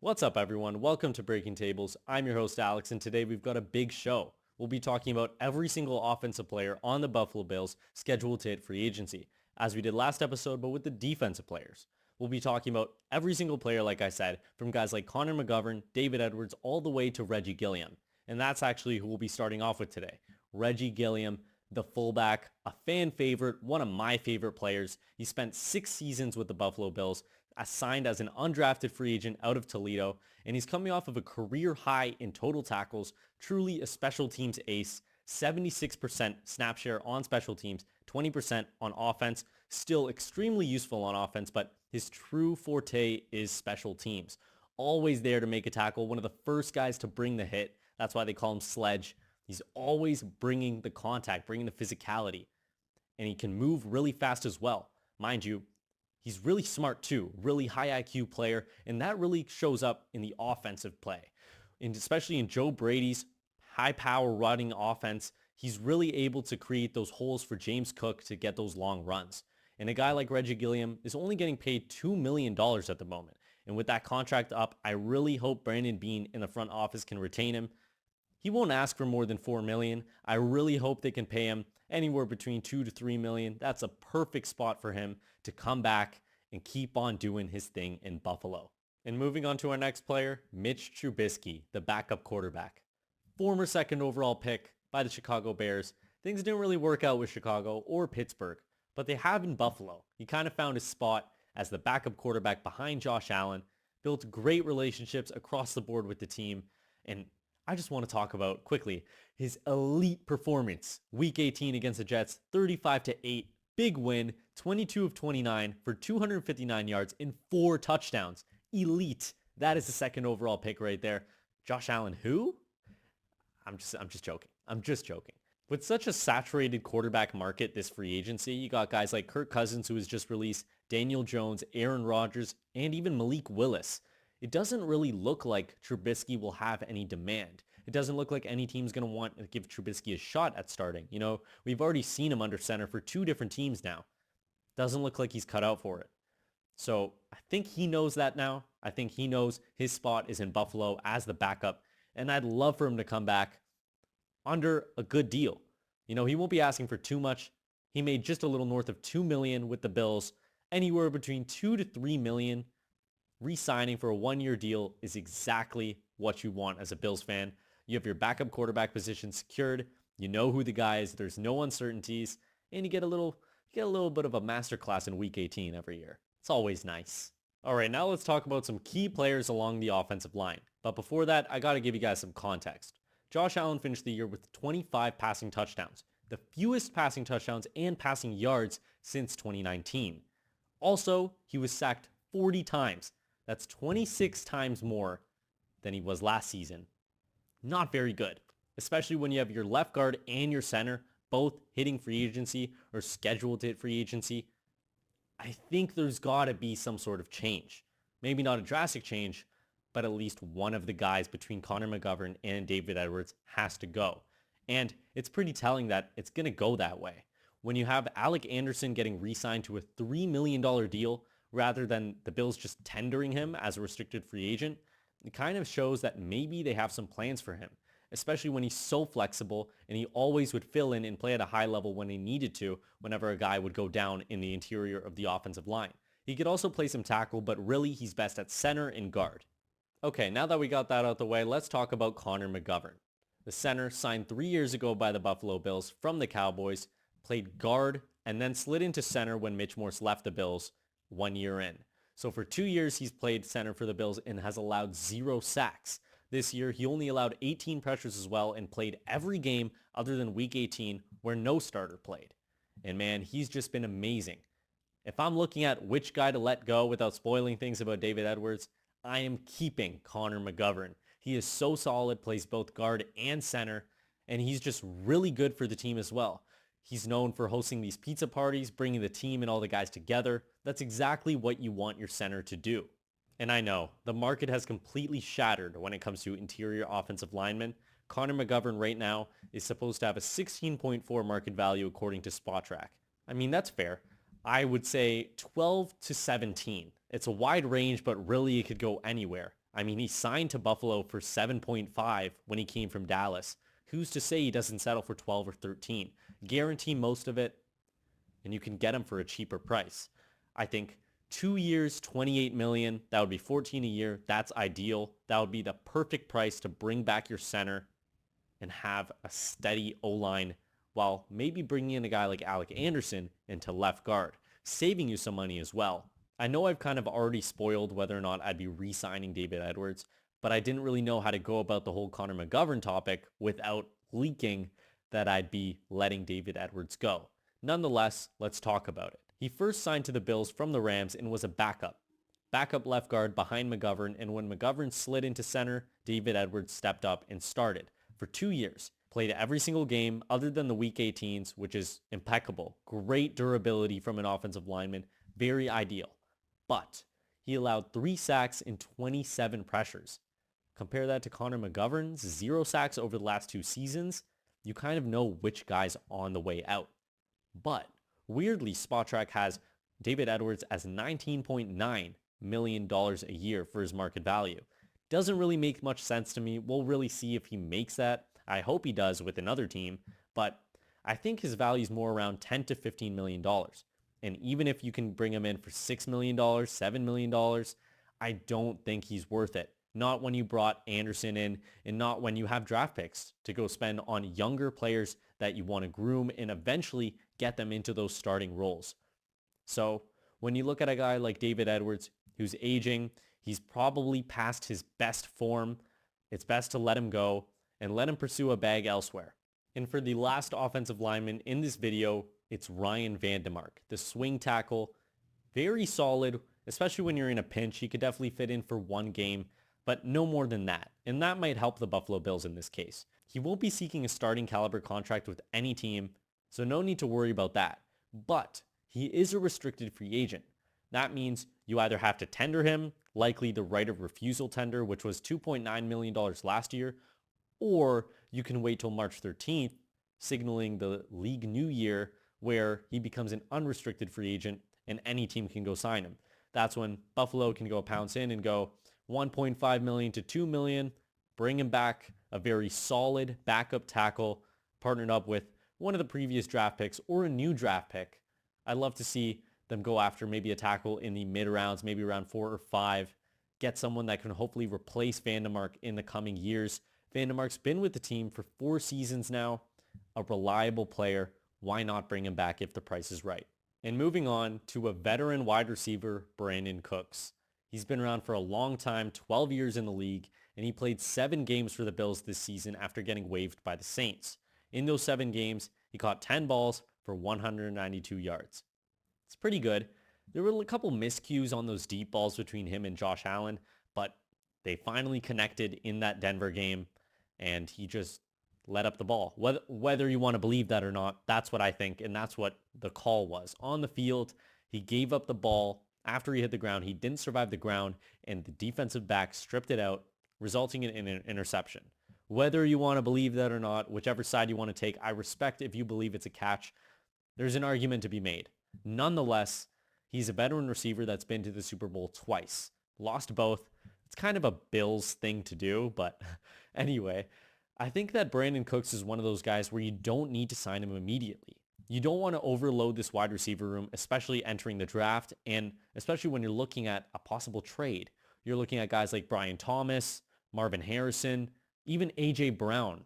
What's up, everyone? Welcome to Breaking Tables. I'm your host, Alex, and today we've got a big show. We'll be talking about every single offensive player on the Buffalo Bills scheduled to hit free agency, as we did last episode, but with the defensive players. We'll be talking about every single player, like I said, from guys like Connor McGovern, David Edwards, all the way to Reggie Gilliam. And that's actually who we'll be starting off with today. Reggie Gilliam, the fullback, a fan favorite, one of my favorite players. He spent 6 seasons with the Buffalo Bills, signed as an undrafted free agent out of Toledo, and he's coming off of a career high in total tackles, truly a special teams ace, 76% snap share on special teams, 20% on offense, still extremely useful on offense, but his true forte is special teams. Always there to make a tackle, one of the first guys to bring the hit. That's why they call him Sledge. He's always bringing the contact, bringing the physicality, and he can move really fast as well. Mind you, he's really smart too, really high IQ player, and that really shows up in the offensive play. And especially in Joe Brady's high power running offense, he's really able to create those holes for James Cook to get those long runs. And a guy like Reggie Gilliam is only getting paid $2 million at the moment. And with that contract up, I really hope Brandon Beane in the front office can retain him. He won't ask for more than $4 million. I really hope they can pay him anywhere between $2 to $3 million. That's a perfect spot for him to come back and keep on doing his thing in Buffalo. And moving on to our next player, Mitch Trubisky, the backup quarterback. Former second overall pick by the Chicago Bears. Things didn't really work out with Chicago or Pittsburgh, but they have in Buffalo. He kind of found his spot as the backup quarterback behind Josh Allen, built great relationships across the board with the team, and I just want to talk about quickly his elite performance. Week 18 against the Jets, 35-8, big win, 22 of 29 for 259 yards and 4 touchdowns. Elite. That is the second overall pick right there. Josh Allen, who? I'm just joking. I'm just joking. With such a saturated quarterback market this free agency, you got guys like Kirk Cousins, who was just released, Daniel Jones, Aaron Rodgers, and even Malik Willis. It doesn't really look like Trubisky will have any demand. It doesn't look like any team's going to want to give Trubisky a shot at starting. You know, we've already seen him under center for 2 different teams now. Doesn't look like he's cut out for it. So I think he knows that now. I think he knows his spot is in Buffalo as the backup. And I'd love for him to come back under a good deal. You know, he won't be asking for too much. He made just a little north of $2 million with the Bills. Anywhere between $2 to $3 million. Re-signing for a 1-year deal is exactly what you want as a Bills fan. You have your backup quarterback position secured. You know who the guy is. There's no uncertainties. And you get a little bit of a masterclass in Week 18 every year. It's always nice. All right, now let's talk about some key players along the offensive line. But before that, I got to give you guys some context. Josh Allen finished the year with 25 passing touchdowns, the fewest passing touchdowns and passing yards since 2019. Also, he was sacked 40 times. That's 26 times more than he was last season. Not very good, especially when you have your left guard and your center both hitting free agency or scheduled to hit free agency. I think there's got to be some sort of change. Maybe not a drastic change, but at least one of the guys between Connor McGovern and David Edwards has to go. And it's pretty telling that it's going to go that way. When you have Alec Anderson getting re-signed to a $3 million deal, rather than the Bills just tendering him as a restricted free agent, it kind of shows that maybe they have some plans for him, especially when he's so flexible and he always would fill in and play at a high level when he needed to whenever a guy would go down in the interior of the offensive line. He could also play some tackle, but really he's best at center and guard. Okay, now that we got that out the way, let's talk about Connor McGovern. The center signed 3 years ago by the Buffalo Bills from the Cowboys, played guard, and then slid into center when Mitch Morse left the Bills 1 year in. So for 2 years, he's played center for the Bills and has allowed 0 sacks. This year, he only allowed 18 pressures as well and played every game other than Week 18 where no starter played. And man, he's just been amazing. If I'm looking at which guy to let go without spoiling things about David Edwards, I am keeping Connor McGovern. He is so solid, plays both guard and center, and he's just really good for the team as well. He's known for hosting these pizza parties, bringing the team and all the guys together. That's exactly what you want your center to do. And I know, the market has completely shattered when it comes to interior offensive linemen. Connor McGovern right now is supposed to have a 16.4 market value according to SpotTrack. I mean, that's fair. I would say 12 to 17. It's a wide range, but really it could go anywhere. I mean, he signed to Buffalo for 7.5 when he came from Dallas. Who's to say he doesn't settle for 12 or 13? Guarantee most of it, and you can get him for a cheaper price. I think 2 years, 28 million, that would be 14 a year. That's ideal. That would be the perfect price to bring back your center and have a steady O-line while maybe bringing in a guy like Alec Anderson into left guard, saving you some money as well. I know I've kind of already spoiled whether or not I'd be re-signing David Edwards, but I didn't really know how to go about the whole Connor McGovern topic without leaking that I'd be letting David Edwards go. Nonetheless, let's talk about it. He first signed to the Bills from the Rams and was a backup left guard behind McGovern, and when McGovern slid into center, David Edwards stepped up and started for 2 years. Played every single game other than the Week 18s, which is impeccable. Great durability from an offensive lineman. Very ideal. But he allowed 3 sacks and 27 pressures. Compare that to Connor McGovern's 0 sacks over the last 2 seasons. You kind of know which guy's on the way out. But weirdly, SpotTrack has David Edwards as $19.9 million a year for his market value. Doesn't really make much sense to me. We'll really see if he makes that. I hope he does with another team, but I think his value is more around $10 to $15 million. And even if you can bring him in for $6 million, $7 million, I don't think he's worth it. Not when you brought Anderson in, and not when you have draft picks to go spend on younger players that you want to groom and eventually get them into those starting roles. So when you look at a guy like David Edwards, who's aging, he's probably past his best form. It's best to let him go and let him pursue a bag elsewhere. And for the last offensive lineman in this video, it's Ryan Demark, the swing tackle. Very solid, especially when you're in a pinch. He could definitely fit in for one game, but no more than that. And that might help the Buffalo Bills in this case. He won't be seeking a starting caliber contract with any team, so no need to worry about that. But he is a restricted free agent. That means you either have to tender him, likely the right of refusal tender, which was $2.9 million last year, or you can wait till March 13th, signaling the league new year where he becomes an unrestricted free agent and any team can go sign him. That's when Buffalo can go pounce in and go 1.5 million to 2 million, bring him back, a very solid backup tackle partnered up with one of the previous draft picks or a new draft pick. I'd love to see them go after maybe a tackle in the mid rounds, maybe around 4 or 5, get someone that can hopefully replace Demark in the coming years. Demark's been with the team for 4 seasons now, a reliable player. Why not bring him back if the price is right? And moving on to a veteran wide receiver, Brandin Cooks. He's been around for a long time, 12 years in the league, and he played 7 games for the Bills this season after getting waived by the Saints. In those 7 games, he caught 10 balls for 192 yards. It's pretty good. There were a couple miscues on those deep balls between him and Josh Allen, but they finally connected in that Denver game, and he just let up the ball. Whether you want to believe that or not, that's what I think, and that's what the call was. On the field, he gave up the ball after he hit the ground. He didn't survive the ground, and the defensive back stripped it out, resulting in an interception. Whether you want to believe that or not, whichever side you want to take, I respect if you believe it's a catch. There's an argument to be made. Nonetheless, he's a veteran receiver that's been to the Super Bowl twice. Lost both. It's kind of a Bills thing to do, but anyway, I think that Brandin Cooks is one of those guys where you don't need to sign him immediately. You don't want to overload this wide receiver room, especially entering the draft, and especially when you're looking at a possible trade. You're looking at guys like Brian Thomas, Marvin Harrison, even A.J. Brown.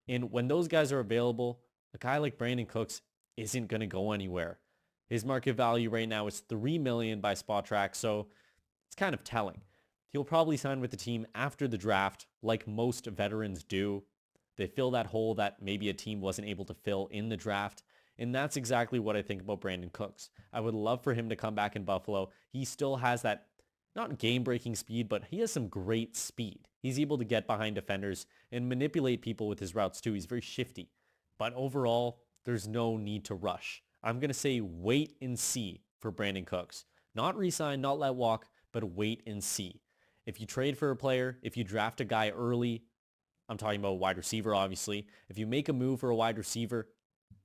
And when those guys are available, a guy like Brandin Cooks isn't going to go anywhere. His market value right now is $3 million by SpotTrack, so it's kind of telling. He'll probably sign with the team after the draft, like most veterans do. They fill that hole that maybe a team wasn't able to fill in the draft, and that's exactly what I think about Brandin Cooks. I would love for him to come back in Buffalo. He still has that, not game-breaking speed, but he has some great speed. He's able to get behind defenders and manipulate people with his routes too. He's very shifty. But overall, there's no need to rush. I'm going to say wait and see for Brandin Cooks. Not re-sign, not let walk, but wait and see. If you trade for a player, if you draft a guy early, I'm talking about a wide receiver, obviously. If you make a move for a wide receiver,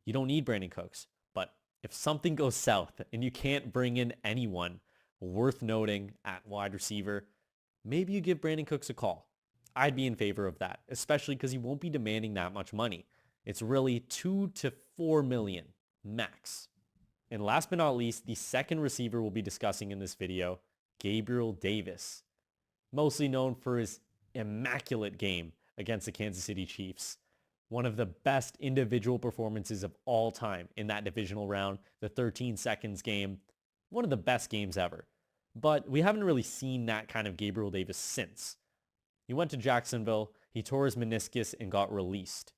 you don't need Brandin Cooks. But if something goes south and you can't bring in anyone worth noting at wide receiver, maybe you give Brandin Cooks a call. I'd be in favor of that, especially because he won't be demanding that much money. It's really 2 to 4 million max. And last but not least, the second receiver we'll be discussing in this video, Gabriel Davis, mostly known for his immaculate game against the Kansas City Chiefs. One of the best individual performances of all time in that divisional round, the 13 seconds game, one of the best games ever. But we haven't really seen that kind of Gabriel Davis since. He went to Jacksonville, he tore his meniscus and got released.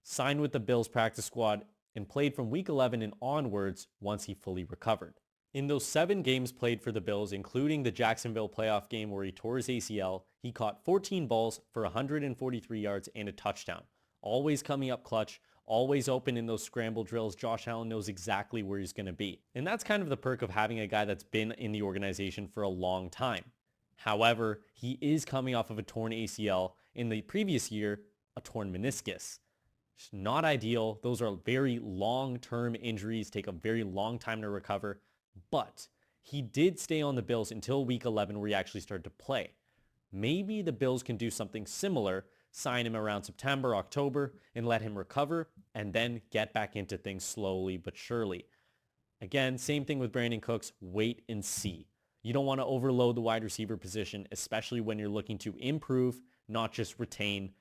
Signed with the Bills practice squad and played from week 11 and onwards once he fully recovered. In those 7 games played for the Bills, including the Jacksonville playoff game where he tore his ACL, he caught 14 balls for 143 yards and a touchdown. Always coming up clutch, always open in those scramble drills. Josh Allen knows exactly where he's going to be. And that's kind of the perk of having a guy that's been in the organization for a long time. However, he is coming off of a torn ACL. In the previous year, a torn meniscus. Not ideal. Those are very long-term injuries, take a very long time to recover. But he did stay on the Bills until week 11 where he actually started to play. Maybe the Bills can do something similar, sign him around September, October, and let him recover, and then get back into things slowly but surely. Again, same thing with Brandin Cooks. Wait and see. You don't want to overload the wide receiver position, especially when you're looking to improve, not just retain.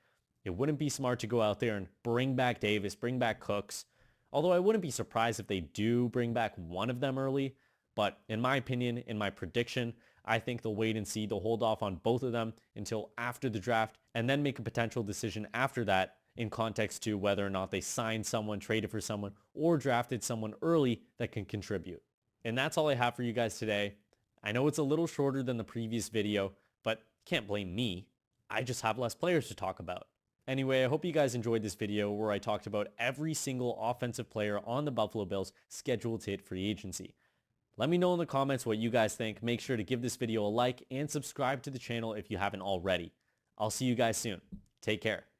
It wouldn't be smart to go out there and bring back Davis, bring back Cooks. Although I wouldn't be surprised if they do bring back one of them early. But in my opinion, in my prediction, I think they'll wait and see. They'll hold off on both of them until after the draft and then make a potential decision after that in context to whether or not they signed someone, traded for someone, or drafted someone early that can contribute. And that's all I have for you guys today. I know it's a little shorter than the previous video, but can't blame me. I just have less players to talk about. Anyway, I hope you guys enjoyed this video where I talked about every single offensive player on the Buffalo Bills scheduled to hit free agency. Let me know in the comments what you guys think. Make sure to give this video a like and subscribe to the channel if you haven't already. I'll see you guys soon. Take care.